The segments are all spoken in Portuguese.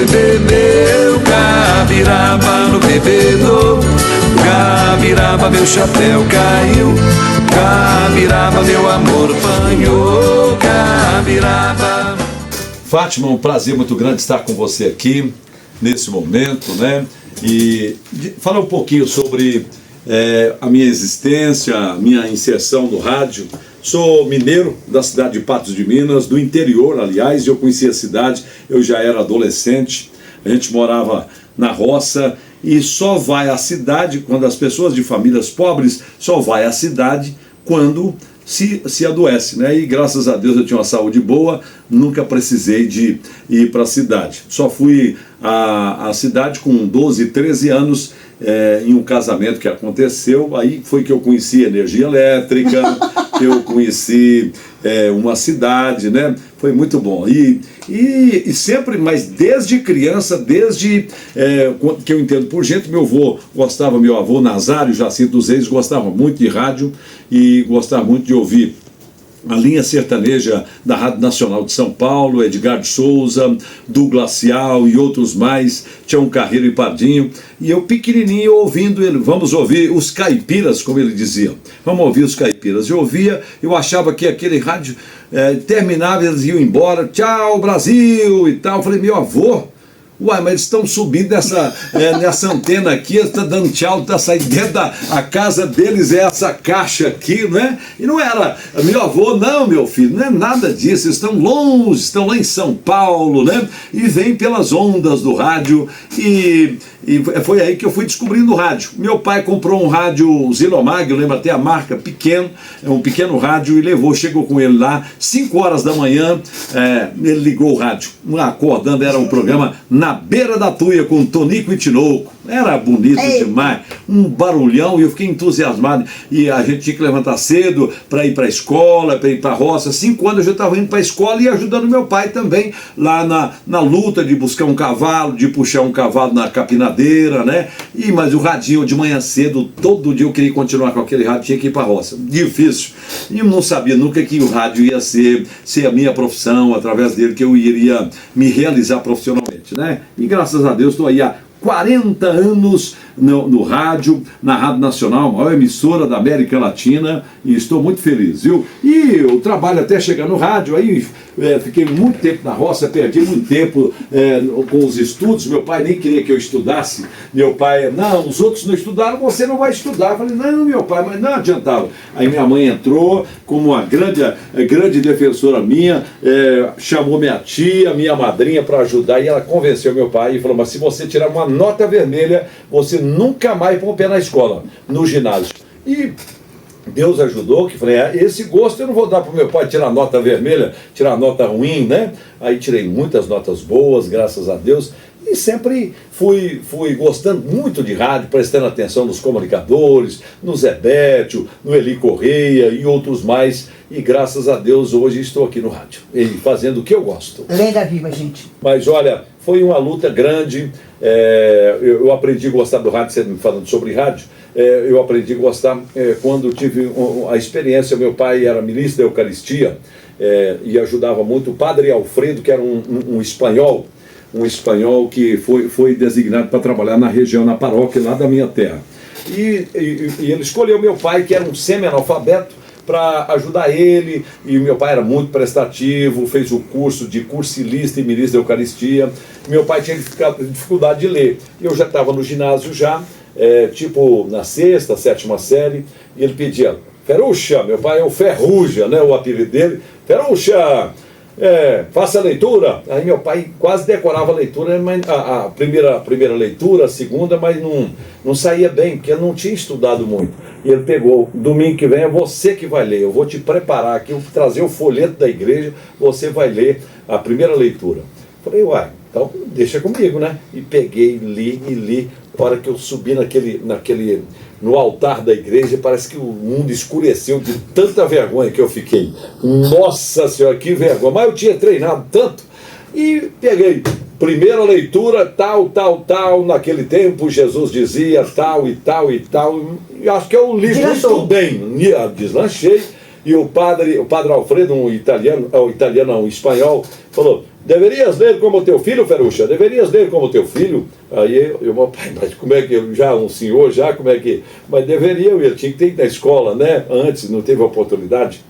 foi beber o Gabiraba no bebedouro. Gabiraba, meu chapéu caiu. Gabiraba, meu amor apanhou. Gabiraba. Fátima, um prazer muito grande estar com você aqui nesse momento, né? E falar um pouquinho sobre a minha existência, a minha inserção no rádio. Sou mineiro da cidade de Patos de Minas, do interior, aliás. Eu conheci a cidade, eu já era adolescente, a gente morava na roça, e só vai à cidade, quando as pessoas de famílias pobres, só vai à cidade quando se adoece, né? E graças a Deus eu tinha uma saúde boa, nunca precisei de ir para a cidade. Só fui à cidade com 12, 13 anos, em um casamento que aconteceu. Aí foi que eu conheci energia elétrica, eu conheci uma cidade, né? Foi muito bom. E sempre, mas desde criança, desde que eu entendo por gente, meu avô Nazário Jacinto dos Reis gostava muito de rádio e gostava muito de ouvir a linha sertaneja da Rádio Nacional de São Paulo, Edgar de Souza, do Glacial e outros mais, Tião Carreiro e Pardinho, e eu pequenininho ouvindo ele. Vamos ouvir os caipiras, como ele dizia, vamos ouvir os caipiras. Eu ouvia, eu achava que aquele rádio terminava, eles iam embora, tchau Brasil e tal. Eu falei, meu avô, uai, mas eles estão subindo nessa antena aqui, está dando tchau, está saindo dentro a casa deles, essa caixa aqui, né? E não era meu avô, não, meu filho, não é nada disso, eles estão longe, estão lá em São Paulo, né? E vem pelas ondas do rádio, e foi aí que eu fui descobrindo o rádio. Meu pai comprou um rádio Zilomag, eu lembro até a marca, pequeno, um pequeno rádio, e chegou com ele lá, 5 horas da manhã, ele ligou o rádio, acordando, era um programa Na Beira da Tuia, com Tonico e Tinoco. Era bonito demais, um barulhão, e eu fiquei entusiasmado. E a gente tinha que levantar cedo para ir para a escola, para ir para a roça. 5 anos eu já estava indo para a escola e ajudando meu pai também, lá na luta de buscar um cavalo, de puxar um cavalo na capinadeira, né? Mas o radinho de manhã cedo, todo dia eu queria continuar com aquele rádio, tinha que ir para a roça. Difícil. E eu não sabia nunca que o rádio ia ser a minha profissão, através dele que eu iria me realizar profissionalmente, né? E graças a Deus estou aí há 40 anos no rádio, na Rádio Nacional, a maior emissora da América Latina, e estou muito feliz, viu? E eu trabalho até chegar no rádio, aí fiquei muito tempo na roça, perdi muito tempo com os estudos. Meu pai nem queria que eu estudasse. Meu pai, não, os outros não estudaram, você não vai estudar. Eu falei, não, meu pai, mas não adiantava. Aí minha mãe entrou como uma grande defensora minha, chamou minha tia, minha madrinha para ajudar, e ela convenceu meu pai e falou, mas se você tirar uma nota vermelha, você nunca mais põe o pé na escola, no ginásio. E Deus ajudou, que falei, esse gosto eu não vou dar para o meu pai tirar nota vermelha, tirar nota ruim, né? Aí tirei muitas notas boas, graças a Deus, e sempre fui gostando muito de rádio, prestando atenção nos comunicadores, no Zé Bétio, no Eli Correia e outros mais, e graças a Deus hoje estou aqui no rádio, e fazendo o que eu gosto. Lenda viva, gente. Mas olha, foi uma luta grande, eu aprendi a gostar do rádio, você me falando sobre rádio, eu aprendi a gostar quando tive a experiência. Meu pai era ministro da Eucaristia e ajudava muito o Padre Alfredo, que era um espanhol que foi designado para trabalhar na região, na paróquia lá da minha terra. E ele escolheu meu pai, que era um semi-analfabeto, para ajudar ele, e meu pai era muito prestativo, fez o curso de cursilista e ministro da Eucaristia. Meu pai tinha dificuldade de ler, eu já estava no ginásio já, tipo na 6ª, 7ª série, e ele pedia, Ferrucha, meu pai é o Ferruja, né, o apelido dele, Ferrucha, faça a leitura. Aí meu pai quase decorava a leitura, mas a primeira leitura, a segunda, mas não saía bem, porque ele não tinha estudado muito. E ele pegou, domingo que vem é você que vai ler, eu vou te preparar aqui, eu vou trazer o folheto da igreja, você vai ler a primeira leitura. Falei, uai, então deixa comigo, né? E peguei, li. A hora que eu subi no altar da igreja, parece que o mundo escureceu de tanta vergonha que eu fiquei. Nossa Senhora, que vergonha! Mas eu tinha treinado tanto. E peguei, primeira leitura, tal, naquele tempo Jesus dizia tal e tal e tal. E acho que eu li muito bem, deslanchei. E o padre Alfredo, um espanhol, falou, deverias ler como teu filho, Ferrucha, deverias ler como teu filho. Aí meu pai, mas como é que eu, já um senhor, já, como é que... Mas deveria, eu tinha que ter ido na escola, né? Antes, não teve oportunidade.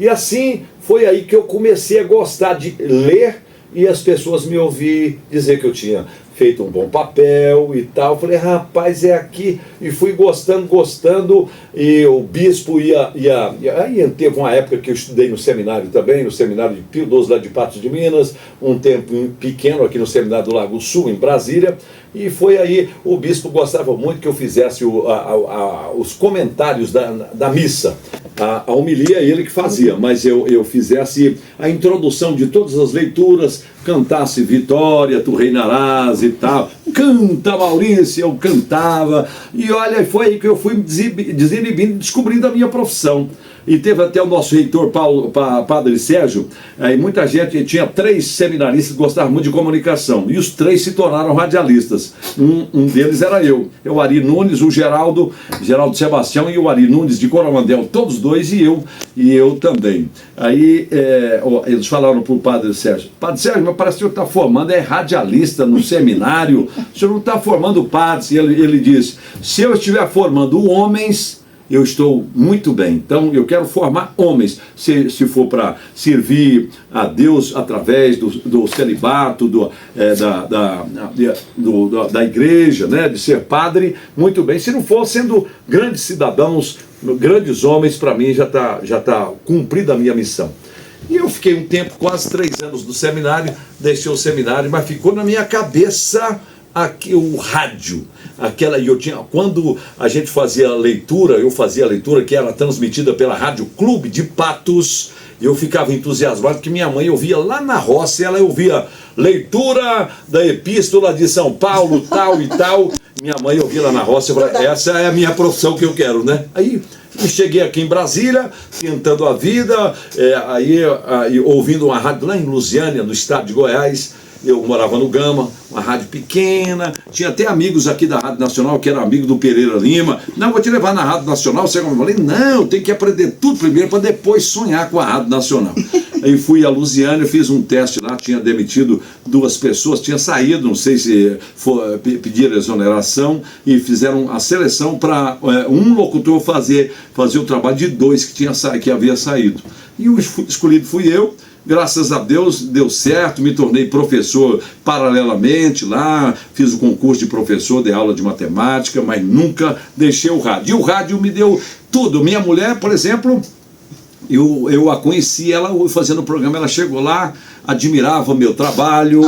E assim, foi aí que eu comecei a gostar de ler e as pessoas me ouviam dizer que eu tinha feito um bom papel e tal. Falei, rapaz, é aqui. E fui gostando, e o bispo aí teve uma época que eu estudei no seminário também, no seminário de Pio XII lá de Patos de Minas, um tempo pequeno aqui no seminário do Lago Sul, em Brasília, e foi aí, o bispo gostava muito que eu fizesse os comentários da missa. A homilia é ele que fazia, mas eu fizesse a introdução de todas as leituras, cantasse Vitória, tu reinarás e tal. Canta, Maurício, eu cantava. E olha, foi aí que eu fui desinibindo, descobrindo a minha profissão. E teve até o nosso reitor, Padre Sérgio, e muita gente, tinha 3 seminaristas que gostavam muito de comunicação, e os 3 se tornaram radialistas. Um deles era eu, o Ari Nunes, o Geraldo Sebastião e o Ari Nunes de Coromandel, todos 2, e eu também. Aí eles falaram para o Padre Sérgio, mas parece que o senhor está formando, radialista no seminário, o senhor não está formando padres. E ele disse, se eu estiver formando homens, eu estou muito bem. Então eu quero formar homens, se for para servir a Deus através do celibato, da igreja, né, de ser padre, muito bem. Se não for sendo grandes cidadãos, grandes homens, para mim já tá cumprida a minha missão. E eu fiquei um tempo, quase 3 anos no seminário, deixei o seminário, mas ficou na minha cabeça aqui o rádio. Quando a gente fazia a leitura, eu fazia a leitura que era transmitida pela Rádio Clube de Patos, eu ficava entusiasmado, porque minha mãe ouvia lá na roça, ela ouvia leitura da Epístola de São Paulo, tal e tal. Minha mãe ouvia lá na roça, eu falei, essa é a minha profissão que eu quero, né? Aí eu cheguei aqui em Brasília, tentando a vida, ouvindo uma rádio lá em Lusiânia, no estado de Goiás. Eu morava no Gama, uma rádio pequena, tinha até amigos aqui da Rádio Nacional, que era amigo do Pereira Lima. Não, vou te levar na Rádio Nacional. Eu falei, não, tem que aprender tudo primeiro para depois sonhar com a Rádio Nacional. Aí fui a Lusiânia, fiz um teste lá, tinha demitido 2 pessoas, tinha saído, não sei se pediram exoneração, e fizeram a seleção para um locutor fazer o trabalho de 2 que havia saído. E o escolhido fui eu. Graças a Deus deu certo, me tornei professor paralelamente lá, fiz o concurso de professor, dei aula de matemática, mas nunca deixei o rádio. E o rádio me deu tudo. Minha mulher, por exemplo, eu a conheci, ela fazendo o programa, ela chegou lá, admirava o meu trabalho,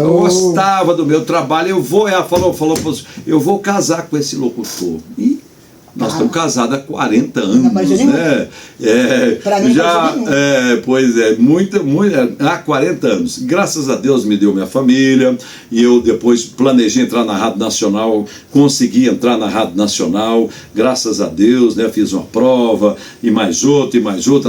gostava do meu trabalho. Ela falou, eu vou casar com esse locutor. E nós estamos casados há 40 anos, né? Há 40 anos. Graças a Deus me deu minha família, e eu depois planejei entrar na Rádio Nacional, consegui entrar na Rádio Nacional, graças a Deus, né? Fiz uma prova, e mais outra,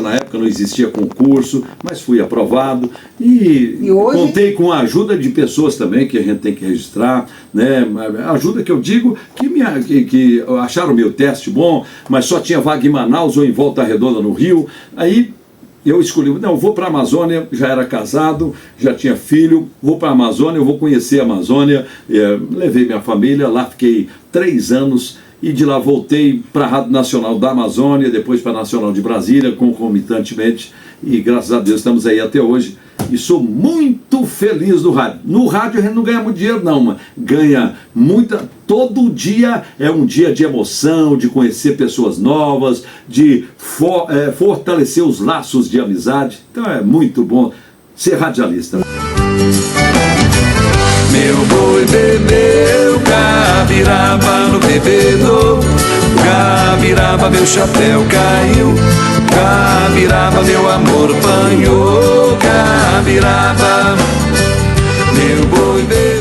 na época não existia concurso, mas fui aprovado, e hoje? Contei com a ajuda de pessoas também, que a gente tem que registrar, né? Ajuda que eu digo, que acharam meu teste bom, mas só tinha vaga em Manaus ou em Volta Redonda, no Rio. Aí eu escolhi, não, vou para a Amazônia, já era casado, já tinha filho, vou para a Amazônia, eu vou conhecer a Amazônia. Levei minha família, lá fiquei 3 anos, e de lá voltei para a Rádio Nacional da Amazônia, depois para a Nacional de Brasília, concomitantemente, e graças a Deus estamos aí até hoje. E sou muito feliz no rádio. No rádio a gente não ganha muito dinheiro não, mas ganha muita. Todo dia é um dia de emoção, de conhecer pessoas novas, de fortalecer os laços de amizade. Então é muito bom ser radialista. Meu boi bebeu, Gabiraba no bebedouro, Gabiraba meu chapéu caiu, Gabiraba meu amor apanhou, Gabiraba, meu boi bebeu.